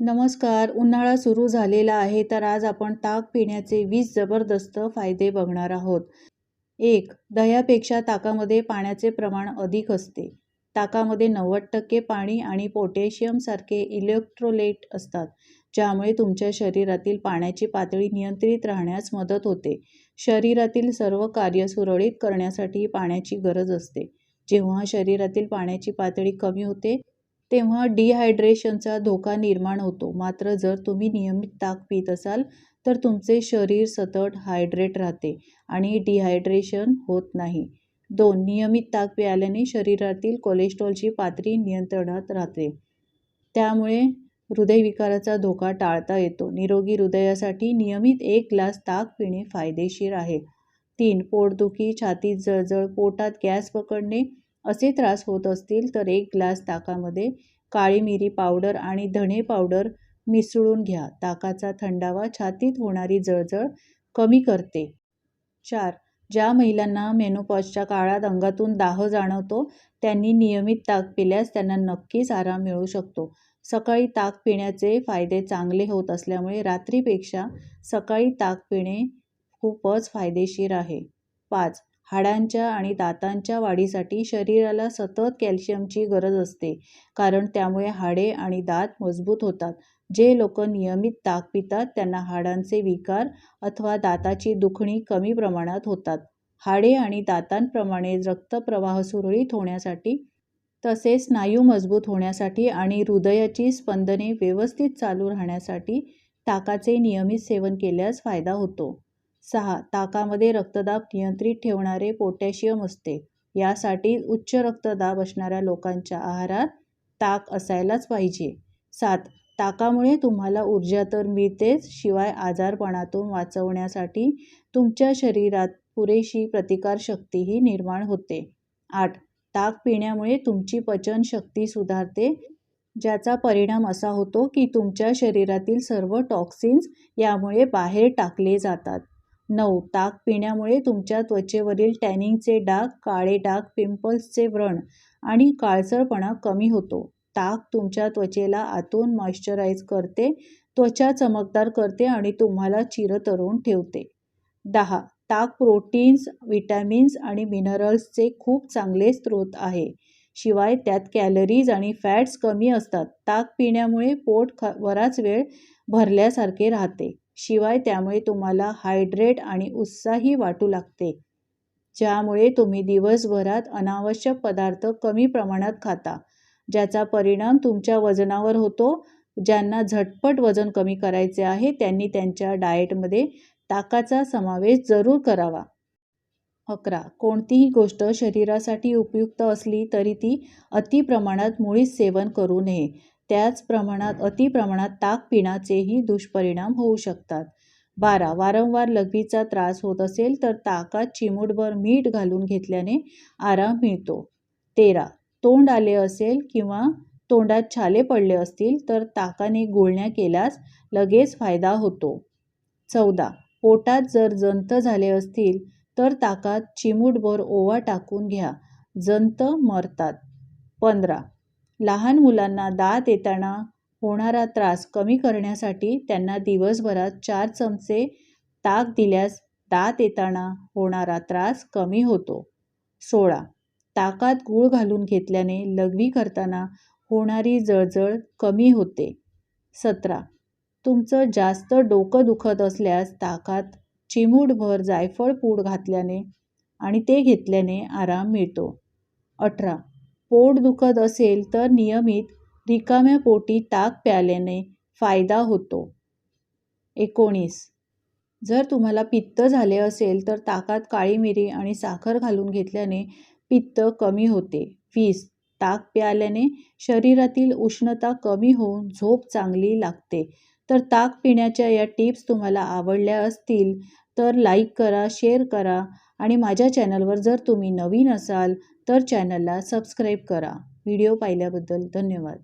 नमस्कार. उन्हाळा सुरू झालेला आहे, तर आज आपण ताक पिण्याचे 20 जबरदस्त फायदे बघणार आहोत. 1. दह्यापेक्षा ताकामध्ये पाण्याचे प्रमाण अधिक असते. ताकामध्ये 90% पाणी आणि पोटॅशियम सारखे इलेक्ट्रोलाइट असतात, ज्यामुळे तुमच्या शरीरातील पाण्याची पातळी नियंत्रित राहण्यास मदत होते. शरीरातील सर्व कार्य सुरळीत करण्यासाठी पाण्याची गरज असते. जेव्हा शरीरातील पाण्याची पातळी कमी होते, तेव्हा डिहायड्रेशनचा धोका निर्माण होतो. मात्र जर तुम्ही नियमित ताक पीत असाल, तर तुमचे शरीर सतत हायड्रेट राहते आणि डिहायड्रेशन होत नाही. 2. नियमित ताक प्यायल्याने शरीरातील कोलेस्ट्रॉलची पातळी नियंत्रणात राहते. त्यामुळे हृदयविकाराचा धोका टाळता येतो. निरोगी हृदयासाठी नियमित 1 ग्लास ताक पिणे फायदेशीर आहे. 3. पोटदुखी, छातीत जळजळ, पोटात गॅस पकडणे असे त्रास होत असतील तर 1 ग्लास ताकामध्ये काळी मिरी पावडर आणि धणे पावडर मिसळून घ्या. ताकाचा थंडावा छातीत होणारी जळजळ कमी करते. 4. ज्या महिलांना मेनोपॉजच्या काळात अंगातून दाह जाणवतो, त्यांनी नियमित ताक पिल्यास त्यांना नक्कीच आराम मिळू शकतो. सकाळी ताक पिण्याचे फायदे चांगले होत असल्यामुळे रात्रीपेक्षा सकाळी ताक पिणे खूपच फायदेशीर आहे. 5. हाडांच्या आणि दातांच्या वाढीसाठी शरीराला सतत कॅल्शियमची गरज असते, कारण त्यामुळे हाडे आणि दात मजबूत होतात. जे लोक नियमित ताक पितात त्यांना हाडांचे विकार अथवा दाताची दुखणी कमी प्रमाणात होतात. हाडे आणि दातांप्रमाणे रक्तप्रवाह सुरळीत होण्यासाठी, तसेच स्नायू मजबूत होण्यासाठी आणि हृदयाची स्पंदने व्यवस्थित चालू राहण्यासाठी ताकाचे नियमित सेवन केल्यास फायदा होतो. 6. ताकामध्ये रक्तदाब नियंत्रित ठेवणारे पोटॅशियम असते. यासाठी उच्च रक्तदाब असणाऱ्या लोकांच्या आहारात ताक असायलाच पाहिजे. 7. ताकामुळे तुम्हाला ऊर्जा तर मिळतेच, शिवाय आजारपणातून वाचवण्यासाठी तुमच्या शरीरात पुरेशी प्रतिकारशक्तीही निर्माण होते. 8. ताक पिण्यामुळे तुमची पचनशक्ती सुधारते, ज्याचा परिणाम असा होतो की तुमच्या शरीरातील सर्व टॉक्सिन्स यामुळे बाहेर टाकले जातात. 9. ताक पिण्यामुळे तुमच्या त्वचेवरील टॅनिंगचे डाग, काळे डाग, पिंपल्सचे व्रण आणि काळसरपणा कमी होतो. ताक तुमच्या त्वचेला आतून मॉइश्चराईज करते, त्वचा चमकदार करते आणि तुम्हाला चिरतरुण ठेवते. 10. ताक प्रोटीन्स, विटॅमिन्स आणि मिनरल्सचे खूप चांगले स्रोत आहे. शिवाय त्यात कॅलरीज आणि फॅट्स कमी असतात. ताक पिण्यामुळे पोट बराच वेळ भरल्यासारखे राहते. शिवाय त्यामुळे तुम्हाला हायड्रेट आणि उत्साही वाटू लागते, ज्यामुळे तुम्ही दिवसभरात अनावश्यक पदार्थ कमी प्रमाणात खाता, ज्याचा परिणाम तुमच्या वजनावर होतो. ज्यांना झटपट वजन कमी करायचे आहे त्यांनी त्यांच्या डाएटमध्ये ताकाचा समावेश जरूर करावा. 11. कोणतीही गोष्ट शरीरासाठी उपयुक्त असली तरी ती अतिप्रमाणात मुळीच सेवन करू नये. त्याच प्रमाणात अतिप्रमाणात ताक पिण्याचेही दुष्परिणाम होऊ शकतात. 12. वारंवार लघवीचा त्रास होत असेल तर ताकात चिमूटभर मीठ घालून घेतल्याने आराम मिळतो. 13. तोंड आले असेल किंवा तोंडात छाले पडले असतील तर ताकाने गुळण्या केल्यास लगेच फायदा होतो. 14. पोटात जर जंत झाले असतील तर ताकात चिमूटभर ओवा टाकून घ्या, जंत मरतात. 15. लहान मुलांना दात येताना होणारा त्रास कमी करण्यासाठी त्यांना दिवसभरात 4 चमचे ताक दिल्यास दात येताना होणारा त्रास कमी होतो. 16. ताकात गूळ घालून घेतल्याने लघवी करताना होणारी जळजळ कमी होते. 17. तुमचं जास्त डोकं दुखत असल्यास ताकात चिमूटभर जायफळ पूड घातल्याने आणि ते घेतल्याने आराम मिळतो. 18. पोट दुखत असेल तर नियमित रिकाम्या पोटी ताक प्यायल्याने फायदा होतो. 19. जर तुम्हाला पित्त झाले असेल तर ताकात काळी मिरी आणि साखर घालून घेतल्याने पित्त कमी होते. 20. ताक प्यायल्याने शरीरातील उष्णता कमी होऊन झोप चांगली लागते. तर ताक पिण्याच्या या टिप्स तुम्हाला आवडल्या असतील तर लाईक करा, शेअर करा आणि माझ्या चॅनलवर जर तुम्ही नवीन असाल तर चॅनलला सबस्क्राईब करा. व्हिडिओ पाहिल्याबद्दल धन्यवाद.